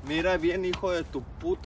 Mira bien, hijo de tu puta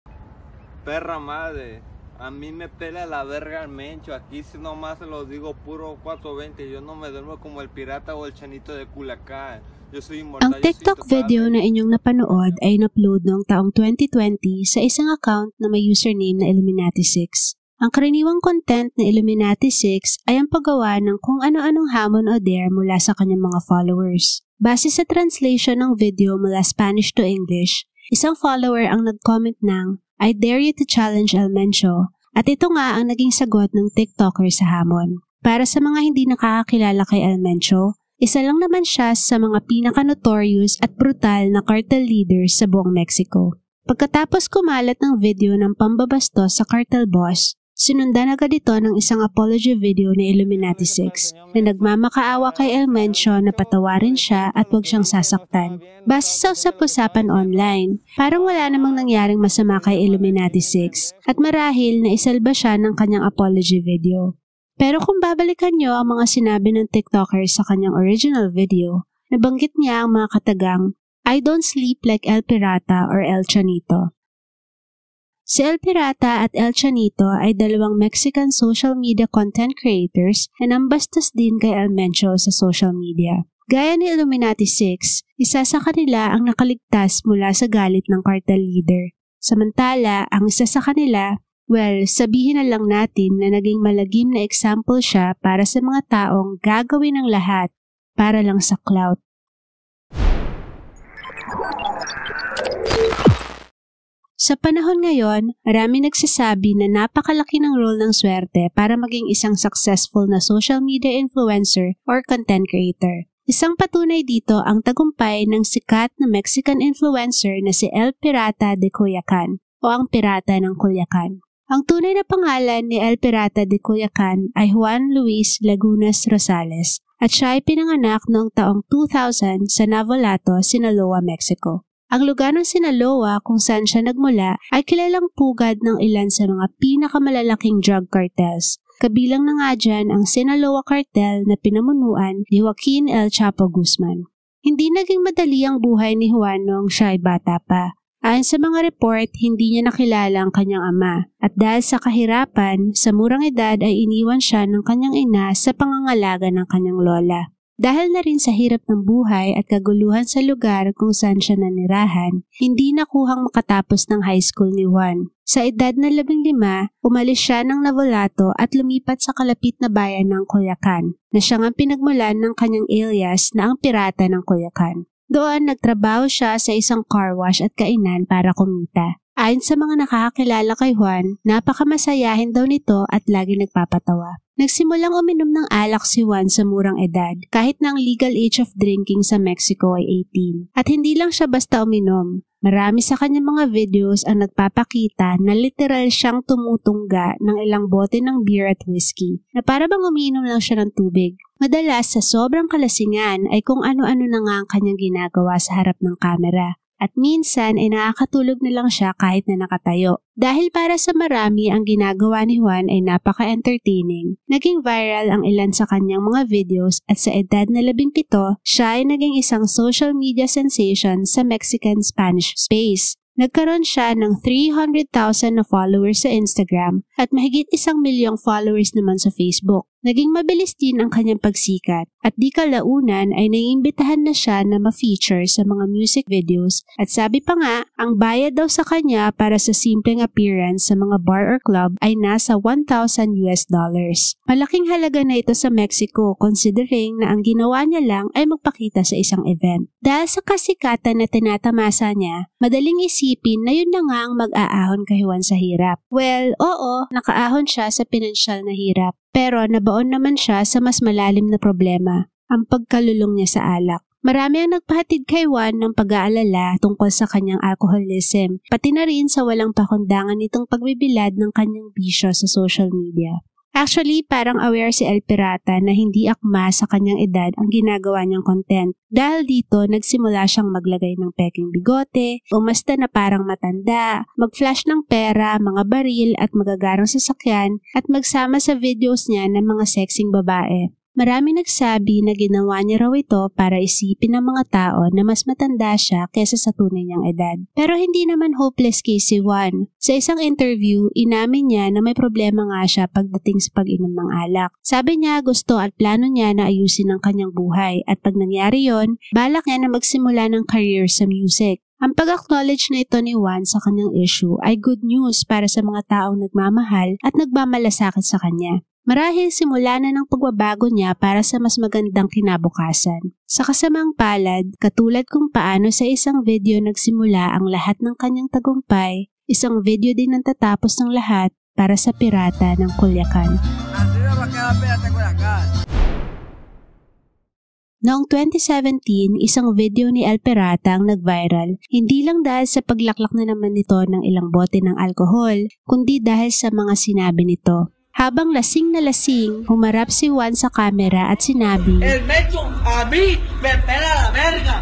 perra madre. A mí me pela la verga el Mencho. Aquí si nomás se los digo puro 420. Yo no me duermo como el pirata o el chanito de Culacán. Yo soy inmortal. Ang TikTok video na inyong napanood ay in-upload noong taong 2020 sa isang account na may username na Illuminati6. Ang karaniwang content na Illuminati6 ay ang paggawa ng kung ano-anong hamon o dare mula sa kanyang mga followers. Base sa translation ng video mula Spanish to English, isang follower ang nag-comment ng "I dare you to challenge El Mencho" at ito nga ang naging sagot ng TikToker sa hamon. Para sa mga hindi nakakakilala kay El Mencho, isa lang naman siya sa mga pinaka-notorious at brutal na cartel leaders sa buong Mexico. Pagkatapos kumalat ng video ng pambabastos sa cartel boss, sinundan agad ito ng isang apology video ni Illuminati6 na nagmamakaawa kay El Mencho na patawarin siya at huwag siyang sasaktan. Base sa usap-usapan online, parang wala namang nangyaring masama kay Illuminati6 at marahil na isalba siya ng kanyang apology video. Pero kung babalikan nyo ang mga sinabi ng TikToker sa kanyang original video, nabanggit niya ang mga katagang "I don't sleep like El Pirata or El Chanito." Si El Pirata at El Chanito ay dalawang Mexican social media content creators na nambastos din kay El Mencho sa social media. Gaya ni Illuminati6, isa sa kanila ang nakaligtas mula sa galit ng cartel leader. Samantala, ang isa sa kanila, well, sabihin na lang natin na naging malagim na example siya para sa mga taong gagawin ng lahat para lang sa clout. Sa panahon ngayon, marami nagsasabi na napakalaki ng role ng swerte para maging isang successful na social media influencer or content creator. Isang patunay dito ang tagumpay ng sikat na Mexican influencer na si El Pirata de Culiacan o ang Pirata ng Culiacan. Ang tunay na pangalan ni El Pirata de Culiacan ay Juan Luis Lagunas Rosales at siya ay pinanganak noong taong 2000 sa Navolato, Sinaloa, Mexico. Ang lugar ng Sinaloa kung saan siya nagmula ay kilalang pugad ng ilan sa mga pinakamalalaking drug cartels. Kabilang na nga dyan ang Sinaloa Cartel na pinamunuan ni Joaquin El Chapo Guzman. Hindi naging madali ang buhay ni Juan noong siya ay bata pa. Ayon sa mga report, hindi niya nakilala ang kanyang ama. At dahil sa kahirapan, sa murang edad ay iniwan siya ng kanyang ina sa pangangalaga ng kanyang lola. Dahil na rin sa hirap ng buhay at kaguluhan sa lugar kung saan siya nanirahan, hindi nakuhang makatapos ng high school ni Juan. Sa edad na 15, umalis siya ng Navolato at lumipat sa kalapit na bayan ng Culiacan, na siya nga pinagmulan ng kanyang alias na ang Pirata ng Culiacan. Doon nagtrabaho siya sa isang car wash at kainan para kumita. Ayon sa mga nakakakilala kay Juan, napakamasayahin daw nito at lagi nagpapatawa. Nagsimulang uminom ng alak si Juan sa murang edad, kahit na ang legal age of drinking sa Mexico ay 18. At hindi lang siya basta uminom. Marami sa kanyang mga videos ang nagpapakita na literal siyang tumutungga ng ilang bote ng beer at whiskey, na para bang umiinom lang siya ng tubig. Madalas sa sobrang kalasingan ay kung ano-ano na nga ang kanyang ginagawa sa harap ng kamera. At minsan ay nakakatulog na lang siya kahit na nakatayo. Dahil para sa marami ang ginagawa ni Juan ay napaka-entertaining, naging viral ang ilan sa kanyang mga videos at sa edad na 17, siya ay naging isang social media sensation sa Mexican Spanish space. Nagkaroon siya ng 300,000 na followers sa Instagram at mahigit 1,000,000 followers naman sa Facebook. Naging mabilis din ang kanyang pagsikat at di kalaunan ay naiimbitahan na siya na ma-feature sa mga music videos at sabi pa nga, ang bayad daw sa kanya para sa simpleng appearance sa mga bar or club ay nasa $1,000. Malaking halaga na ito sa Mexico considering na ang ginawa niya lang ay magpakita sa isang event. Dahil sa kasikatan na tinatamasa niya, madaling isipin na yun na nga ang mag-aahon kay Juan sa hirap. Well, oo, nakaahon siya sa pinansyal na hirap. Pero nabaon naman siya sa mas malalim na problema, ang pagkalulong niya sa alak. Marami ang nagpahatid kay Juan ng pag-aalala tungkol sa kanyang alcoholism, pati na rin sa walang pakundangan nitong pagbibilad ng kanyang bisyo sa social media. Actually, parang aware si El Pirata na hindi akma sa kanyang edad ang ginagawa niyang content. Dahil dito, nagsimula siyang maglagay ng peking bigote, umasta na parang matanda, mag-flash ng pera, mga baril at magagarang sasakyan at magsama sa videos niya ng mga sexing babae. Marami nagsabi na ginawa niya raw ito para isipin ng mga tao na mas matanda siya kesa sa tunay niyang edad. Pero hindi naman hopeless case si Juan. Sa isang interview, inamin niya na may problema nga siya pagdating sa pag-inom ng alak. Sabi niya gusto at plano niya na ayusin ang kanyang buhay at pag nangyari yon, balak niya na magsimula ng career sa music. Ang pag-acknowledge na ito ni Juan sa kanyang issue ay good news para sa mga taong nagmamahal at nagmamalasakit sa kanya. Marahil simula na ng pagbabago niya para sa mas magandang kinabukasan. Sa kasamang palad, katulad kung paano sa isang video nagsimula ang lahat ng kanyang tagumpay, isang video din ang tatapos ng lahat para sa pirata ng Culiacan. Noong 2017, isang video ni El Pirata ang nag-viral, hindi lang dahil sa paglaklak na naman nito ng ilang bote ng alkohol, kundi dahil sa mga sinabi nito. Habang lasing na lasing, humarap si Juan sa kamera at sinabi, "El Mencho, a mí me pela la verga!"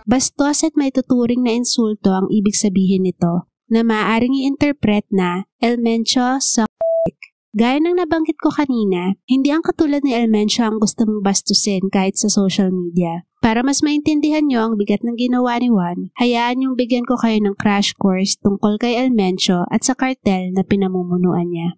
Bastos at may tuturing na insulto ang ibig sabihin nito, na maaaring i-interpret na El Mencho suck dick. Gaya ng nabanggit ko kanina, hindi ang katulad ni El Mencho ang gusto mong bastusin kahit sa social media. Para mas maintindihan nyo ang bigat ng ginawa ni Juan, hayaan yung bigyan ko kayo ng crash course tungkol kay El Mencho at sa kartel na pinamumunuan niya.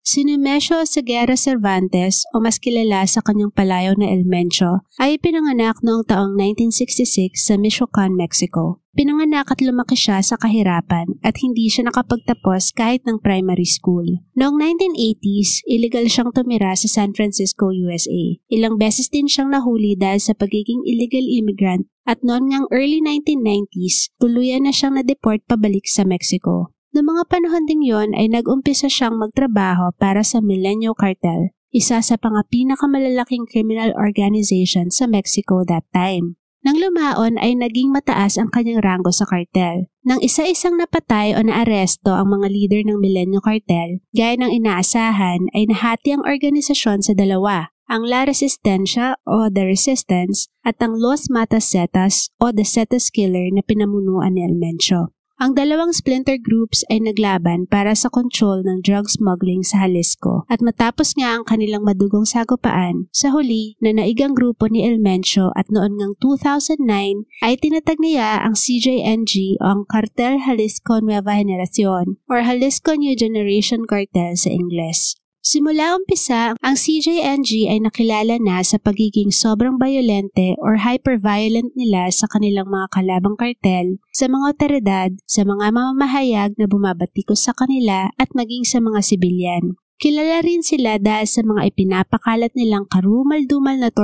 Si Nemesio Ceguera Cervantes o mas kilala sa kanyang palayaw na El Mencho ay pinanganak noong taong 1966 sa Michoacan, Mexico. Pinanganak at lumaki siya sa kahirapan at hindi siya nakapagtapos kahit ng primary school. Noong 1980s, illegal siyang tumira sa San Francisco, USA. Ilang beses din siyang nahuli dahil sa pagiging illegal immigrant at noong ngang early 1990s, tuluyan na siyang na-deport pabalik sa Mexico. Noong mga panahon ding yon ay nag-umpisa siyang magtrabaho para sa Milenio Cartel, isa sa pinakamalalaking criminal organization sa Mexico that time. Nang lumaon ay naging mataas ang kanyang ranggo sa kartel. Nang isa-isang napatay o naaresto ang mga leader ng Milenio Cartel, gaya ng inaasahan ay nahati ang organisasyon sa dalawa, ang La Resistencia o The Resistance at ang Los Matas Zetas o The Zetas Killer na pinamunuan ni El Mencho. Ang dalawang splinter groups ay naglaban para sa control ng drug smuggling sa Jalisco at matapos nga ang kanilang madugong sagupaan, sa huli na naigang grupo ni El Mencho at noon ngang 2009 ay tinatag niya ang CJNG o ang Cartel Jalisco Nueva Generacion or Jalisco New Generation Cartel sa Ingles. Simula umpisa, ang CJNG ay nakilala na sa pagiging sobrang bayolente or hyper-violent nila sa kanilang mga kalabang kartel, sa mga otoridad, sa mga mamamahayag na bumabatikos sa kanila at maging sa mga sibilyan. Kilala rin sila dahil sa mga ipinapakalat nilang karumal-dumal na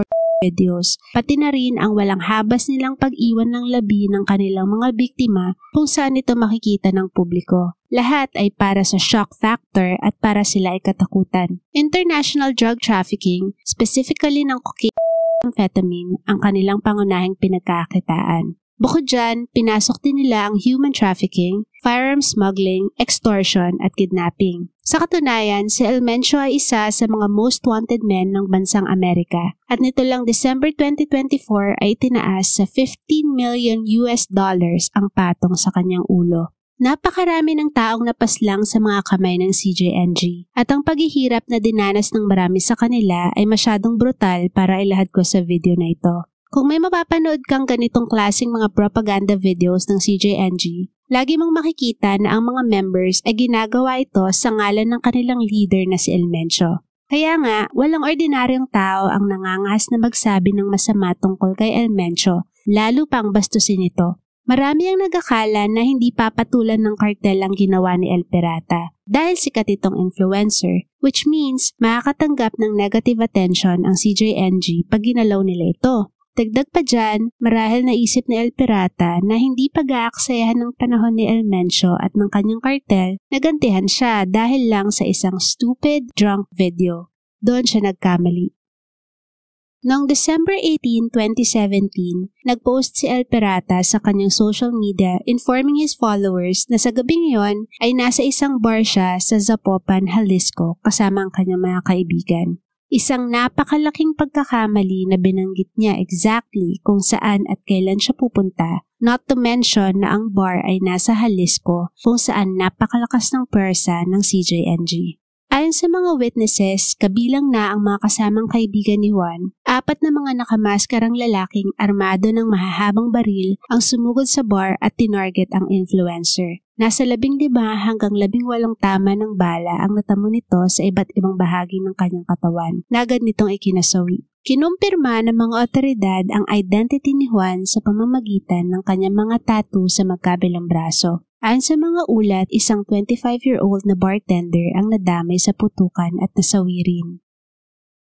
videos, pati na rin ang walang habas nilang pag-iwan ng labi ng kanilang mga biktima kung saan ito makikita ng publiko. Lahat ay para sa shock factor at para sila ay katakutan. International drug trafficking, specifically ng cocaine at amphetamine, ang kanilang pangunahing pinagkakitaan. Bukod dyan, pinasok din nila ang human trafficking, firearm smuggling, extortion at kidnapping. Sa katunayan, si El Mencho ay isa sa mga most wanted men ng bansang Amerika at nito lang December 2024 ay tinaas sa $15 million ang patong sa kanyang ulo. Napakarami ng taong napaslang sa mga kamay ng CJNG at ang paghihirap na dinanas ng marami sa kanila ay masyadong brutal para ilahad ko sa video na ito. Kung may mapapanood kang ganitong klaseng mga propaganda videos ng CJNG, lagi mong makikita na ang mga members ay ginagawa ito sa ngalan ng kanilang leader na si El Mencho. Kaya nga, walang ordinaryong tao ang nangangas na magsabi ng masama tungkol kay El Mencho, lalo pang bastusin ito. Marami ang nag-akala na hindi papatulan ng kartel ang ginawa ni El Pirata dahil sikat itong influencer, which means makakatanggap ng negative attention ang CJNG pag ginalaw nila ito. Dagdag pa dyan, marahil naisip ni El Pirata na hindi pag-aaksayahan ng panahon ni El Mencho at ng kanyang kartel, nagantihan siya dahil lang sa isang stupid, drunk video. Doon siya nagkamali. Noong December 18, 2017, nag-post si El Pirata sa kanyang social media informing his followers na sa gabing yon ay nasa isang bar siya sa Zapopan, Jalisco kasama ang kanyang mga kaibigan. Isang napakalaking pagkakamali na binanggit niya exactly kung saan at kailan siya pupunta, not to mention na ang bar ay nasa Jalisco kung saan napakalakas ng pwersa ng CJNG. Ayon sa mga witnesses, kabilang na ang mga kasamang kaibigan ni Juan, 4 na mga nakamaskarang lalaking armado ng mahahabang baril ang sumugod sa bar at tinarget ang influencer. Nasa 15 hanggang 18 tama ng bala ang natamo nito sa iba't ibang bahagi ng kanyang katawan na agad nitong ikinasawi. Kinumpirma ng mga otoridad ang identity ni Juan sa pamamagitan ng kanyang mga tattoo sa magkabilang braso. Ayon sa mga ulat, isang 25-year-old na bartender ang nadamay sa putukan at nasawi rin.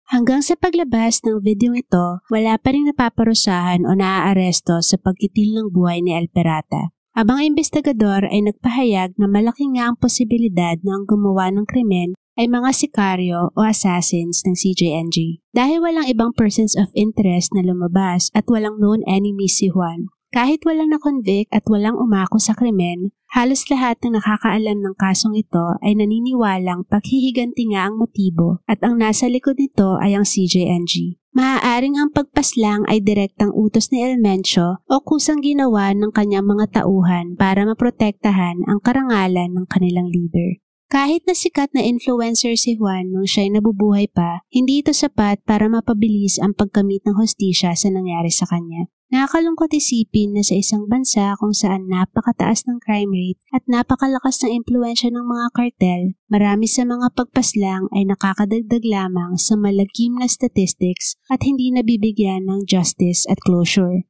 Hanggang sa paglabas ng video ito, wala pa rin napaparusahan o naaaresto sa pagkitil ng buhay ni El Pirata. Abang investigador ay nagpahayag na malaki nga ang posibilidad na ang gumawa ng krimen ay mga sikaryo o assassins ng CJNG. Dahil walang ibang persons of interest na lumabas at walang known enemy si Juan, kahit walang na-convict at walang umako sa krimen, halos lahat ng nakakaalam ng kasong ito ay naniniwalang paghihiganti nga ang motibo at ang nasa likod nito ay ang CJNG. Maaaring ang pagpaslang ay direktang utos ni El Mencho o kusang ginawa ng kanyang mga tauhan para maprotektahan ang karangalan ng kanilang leader. Kahit na sikat na influencer si Juan nung siya'y nabubuhay pa, hindi ito sapat para mapabilis ang pagkamit ng hustisya sa nangyari sa kanya. Nakakalungkot isipin na sa isang bansa kung saan napakataas ng crime rate at napakalakas ng impluensya ng mga kartel, marami sa mga pagpaslang ay nakakadagdag lamang sa malagim na statistics at hindi nabibigyan ng justice at closure.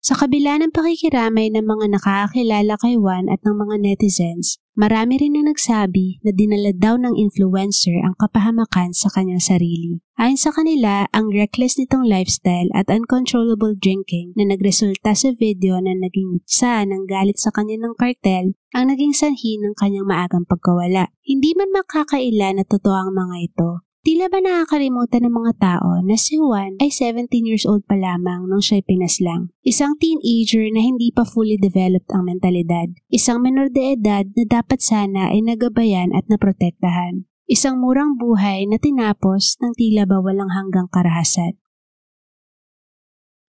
Sa kabila ng pakikiramay ng mga nakakakilala kay Juan at ng mga netizens, marami rin na nagsabi na dinala daw ng influencer ang kapahamakan sa kanyang sarili. Ayon sa kanila, ang reckless nitong lifestyle at uncontrollable drinking na nagresulta sa video na naging mitsa ng galit sa kanya ng kartel ang naging sanhi ng kanyang maagang pagkawala. Hindi man makakaila na totoo ang mga ito. Tila ba nakakalimutan ng mga tao na si Juan ay 17 years old pa lamang nung siya'y pinaslang. Isang teenager na hindi pa fully developed ang mentalidad. Isang menor de edad na dapat sana ay nagabayan at naprotektahan. Isang murang buhay na tinapos ng tila ba walang hanggang karahasan.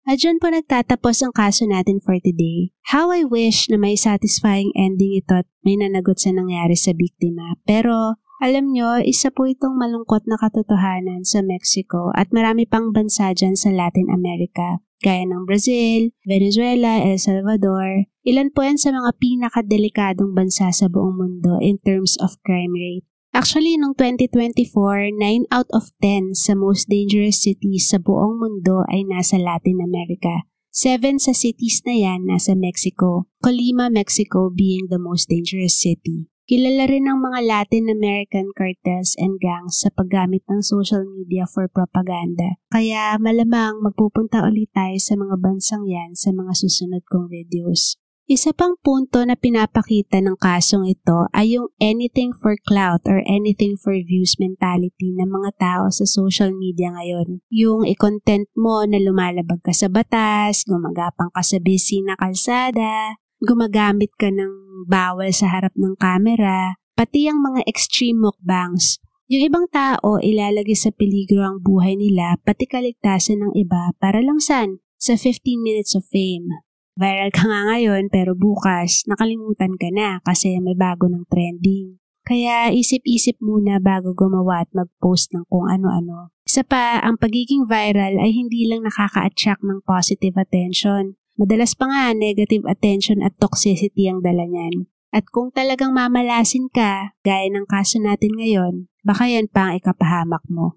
At dyan po nagtatapos ang kaso natin for today. How I wish na may satisfying ending ito at may nanagot sa nangyari sa biktima. Pero alam nyo, isa po itong malungkot na katotohanan sa Mexico at marami pang bansa dyan sa Latin America, gaya ng Brazil, Venezuela, El Salvador. Ilan po yan sa mga pinakadelikadong bansa sa buong mundo in terms of crime rate. Actually, noong 2024, 9 out of 10 sa most dangerous cities sa buong mundo ay nasa Latin America. 7 sa cities na yan nasa Mexico, Colima, Mexico being the most dangerous city. Kilala rin ang mga Latin American cartels and gangs sa paggamit ng social media for propaganda. Kaya malamang magpupunta ulit tayo sa mga bansang yan sa mga susunod kong videos. Isa pang punto na pinapakita ng kasong ito ay yung anything for clout or anything for views mentality ng mga tao sa social media ngayon. Yung i-content mo na lumalabag ka sa batas, gumagapang ka sa busy na kalsada, gumagamit ka ng bawal sa harap ng camera, pati ang mga extreme mukbangs. Yung ibang tao ilalagay sa peligro ang buhay nila pati kaligtasan ng iba para lang saan? Sa 15 minutes of fame. Viral ka nga ngayon pero bukas nakalimutan ka na kasi may bago ng trending. Kaya isip-isip muna bago gumawa at mag-post ng kung ano-ano. Isa pa, ang pagiging viral ay hindi lang nakaka-attract ng positive attention. Madalas pa nga negative attention at toxicity ang dala niyan. At kung talagang mamalasin ka, gaya ng kaso natin ngayon, baka yan pa ang ikapahamak mo.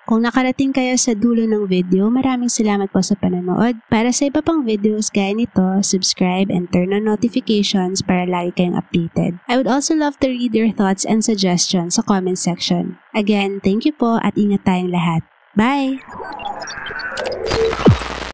Kung nakarating kayo sa dulo ng video, maraming salamat po sa panonood. Para sa iba pang videos gaya nito, subscribe and turn on notifications para lagi kayong updated. I would also love to read your thoughts and suggestions sa comment section. Again, thank you po at ingat tayong lahat. Bye!